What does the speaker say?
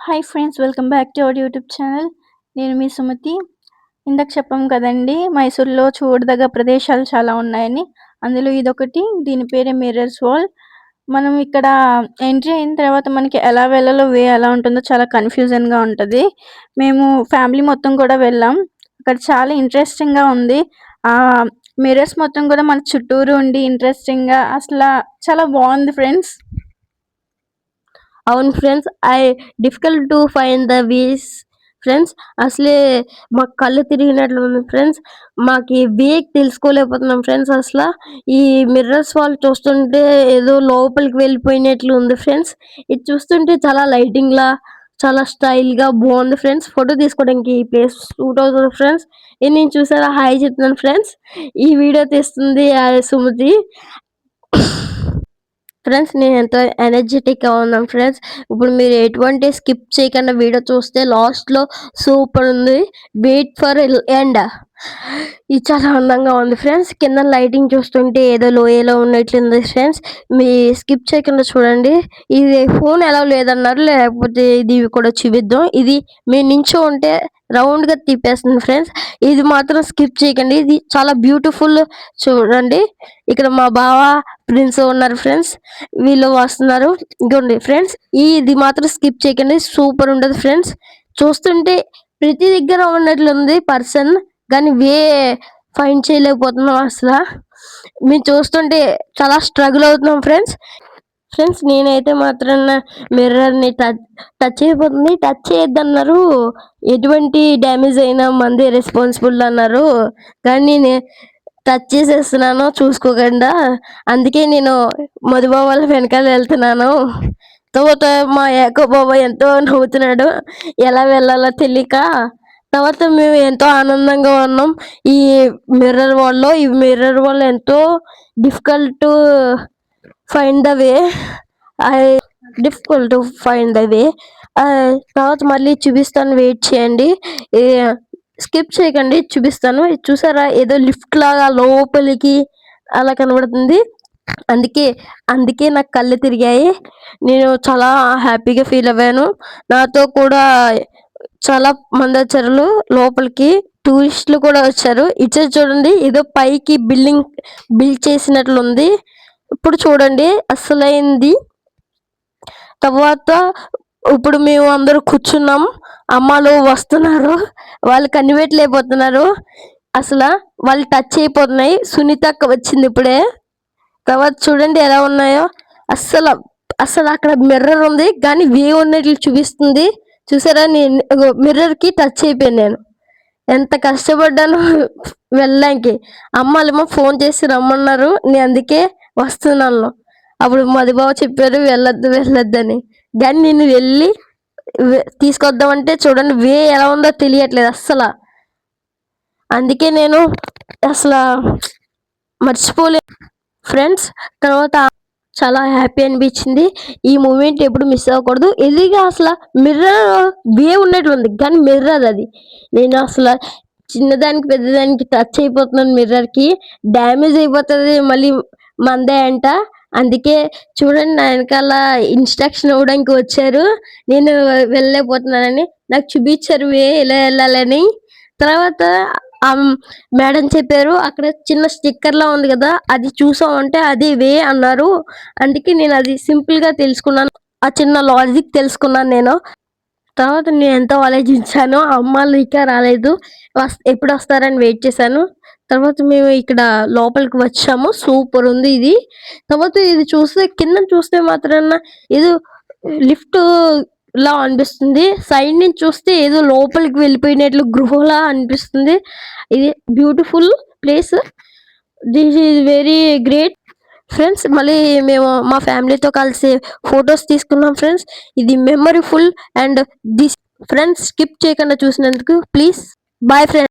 Hi friends, welcome back to our YouTube channel. నేను మీ సుమతి. ఇందాక చెప్పాం కదండి, మైసూర్లో చూడదగ్గ ప్రదేశాలు చాలా ఉన్నాయని. అందులో ఇదొకటి. దీని పేరే మిర్రర్స్ వాల్. మనం ఇక్కడ ఎంట్రీ అయిన తర్వాత మనకి ఎలా వెళ్ళాలో వే ఎలా ఉంటుందో చాలా కన్ఫ్యూజన్గా ఉంటుంది. మేము ఫ్యామిలీ మొత్తం కూడా వెళ్ళాం. అక్కడ చాలా ఇంట్రెస్టింగ్గా ఉంది. ఆ మిర్రర్స్ మొత్తం కూడా మన చుట్టూరు ఉండి ఇంట్రెస్టింగ్గా అసలు చాలా బాగుంది ఫ్రెండ్స్. అవును friends, difficult to find the ways friends. అసలే మాకు కళ్ళు తిరిగినట్లు ఉంది ఫ్రెండ్స్. మాకు ఈ వే తెలుసుకోలేకపోతున్నాం ఫ్రెండ్స్. అసలు ఈ మిర్రర్స్ వాళ్ళు చూస్తుంటే ఏదో లోపలికి వెళ్ళిపోయినట్లు ఉంది ఫ్రెండ్స్. ఇది చూస్తుంటే చాలా లైటింగ్ లా చాలా స్టైల్ గా బాగుంది ఫ్రెండ్స్. ఫోటో తీసుకోవడానికి ఈ ప్లేస్ సూట్ అవుతుంది ఫ్రెండ్స్. ఇది నేను చూసారా హాయ్ చెప్తున్నాను ఫ్రెండ్స్. ఈ వీడియో తీస్తుంది సుమతి ఫ్రెండ్స్. నేను ఎంతో ఎనర్జెటిక్గా ఉన్నాను ఫ్రెండ్స్. ఇప్పుడు మీరు ఎటువంటి స్కిప్ చేయకుండా వీడియో చూస్తే లాస్ట్లో సూపర్ ఉంది. Wait for end. ఇది చాలా అందంగా ఉంది ఫ్రెండ్స్. కింద లైటింగ్ చూస్తుంటే ఏదో లోయలో ఉన్నట్లుంది ఫ్రెండ్స్. మీ స్కిప్ చేయకుండా చూడండి. ఇది ఫోన్ ఎలా లేదన్నారు, లేకపోతే ఇది కూడా చూపిద్దాం. ఇది మీ నించో ఉంటే రౌండ్ గా తిప్పేస్తుంది ఫ్రెండ్స్. ఇది మాత్రం స్కిప్ చేయకండి. ఇది చాలా బ్యూటిఫుల్. చూడండి, ఇక్కడ మా బావ ప్రిన్స్ ఉన్నారు ఫ్రెండ్స్. వీళ్ళు వస్తున్నారు. ఇంకోండి ఫ్రెండ్స్, ఇది మాత్రం స్కిప్ చేయకండి. సూపర్ ఉండదు ఫ్రెండ్స్. చూస్తుంటే ప్రతి దగ్గర ఉన్నట్లుంది పర్సన్, కానీ వే ఫైండ్ చేయలేకపోతున్నాం అసలు. మేము చూస్తుంటే చాలా స్ట్రగుల్ అవుతున్నాం ఫ్రెండ్స్. నేనైతే మాత్రం మిర్రర్ని టచ్ అయిపోతుంది. టచ్ చేయొద్దన్నారు. ఎటువంటి డ్యామేజ్ అయినా మందే రెస్పాన్సిబుల్ అన్నారు, కానీ నేను టచ్ చేసేస్తున్నాను చూసుకోకుండా. అందుకే నేను మధుబాబు వాళ్ళ వెనకాల వెళ్తున్నాను. తర్వాత మా ఏకో బాబా ఎంతో నవ్వుతున్నాడు, ఎలా వెళ్ళాలో తెలియక. తర్వాత మేము ఎంతో ఆనందంగా ఉన్నాం. ఈ మిర్రర్ వాల్ ఎంతో difficult to find the way. I difficult to find the way. తర్వాత మళ్ళీ చూపిస్తాను, వెయిట్ చేయండి. స్కిప్ చేయకండి, చూపిస్తాను. ఇది చూసారా, ఏదో లిఫ్ట్ లాగా లోపలికి అలా కనబడుతుంది. అందుకే నాకు కళ్ళు తిరిగాయి. నేను చాలా హ్యాపీగా ఫీల్ అవ్వాను. నాతో కూడా చాలా మంది వచ్చారు లోపలికి. టూరిస్టులు కూడా వచ్చారు. ఇచ్చే చూడండి, ఏదో పైకి బిల్డ్ చేసినట్లుంది. ఇప్పుడు చూడండి అసలైంది. తర్వాత ఇప్పుడు మేము అందరూ కూర్చున్నాం. అమ్మాలు వస్తున్నారు, వాళ్ళు కనిపెట్టలేకపోతున్నారు. అసలు వాళ్ళు టచ్ అయిపోతున్నాయి. సునీత అక్క వచ్చింది ఇప్పుడే. తర్వాత చూడండి ఎలా ఉన్నాయో. అసలు అక్కడ మిర్రర్ ఉంది, కానీ వే ఉన్నట్లు చూపిస్తుంది. చూసారా, నేను మిర్రర్ కి టచ్ అయిపోయాను. నేను ఎంత కష్టపడ్డాను వెళ్ళడానికి. అమ్మాలేమో ఫోన్ చేసి రమ్మన్నారు, నేను అందుకే వస్తున్నాను. అప్పుడు మధుబాబు చెప్పారు వెళ్ళొద్దని, కానీ నేను వెళ్ళి తీసుకొద్దామంటే చూడండి వే ఎలా ఉందో తెలియట్లేదు అస్సలు. అందుకే నేను అసలు మర్చిపోలే ఫ్రెండ్స్. తర్వాత చాలా హ్యాపీ అనిపించింది. ఈ మూమెంట్ ఎప్పుడు మిస్ అవ్వకూడదు. ఎదురుగా అసలు మిర్రర్ వే ఉన్నట్లుంది, కానీ మిర్రర్ అది. నేను అసలు చిన్నదానికి పెద్దదానికి టచ్ అయిపోతున్నాను. మిర్రర్కి డ్యామేజ్ అయిపోతుంది మళ్ళీ మందే అంట. అందుకే చూడండి, నా వెనకాల ఇన్స్ట్రక్షన్ ఇవ్వడానికి వచ్చారు. నేను వెళ్ళలేకపోతున్నానని నాకు చూపించారు వే ఎలా వెళ్ళాలని. తర్వాత మేడం చెప్పారు, అక్కడ చిన్న స్టిక్కర్ లా ఉంది కదా, అది చూసామంటే అదే వే అన్నారు. అందుకే నేను అది సింపుల్ గా తెలుసుకున్నాను. ఆ చిన్న లాజిక్ తెలుసుకున్నాను నేను. తర్వాత నేను ఎంతో ఆలోచించాను. అమ్మాళ్ళు ఇంకా రాలేదు, ఎప్పుడు వస్తారని వెయిట్ చేశాను. తర్వాత మేము ఇక్కడ లోపలికి వచ్చాము. సూపర్ ఉంది ఇది. తర్వాత ఇది చూస్తే కింద చూస్తే మాత్రాన ఏదో లిఫ్ట్ లా అనిపిస్తుంది. సైడ్ నుంచి చూస్తే ఏదో లోపలికి వెళ్ళిపోయినట్లు గృహలా అనిపిస్తుంది. ఇది beautiful place. This is very great friends. మళ్ళీ మేము మా ఫ్యామిలీతో కలిసి ఫొటోస్ తీసుకున్నాం ఫ్రెండ్స్. ఇది మెమరీఫుల్ అండ్ దిస్ ఫ్రెండ్స్. స్కిప్ చేయకుండా చూసినందుకు ప్లీజ్ బాయ్ ఫ్రెండ్స్.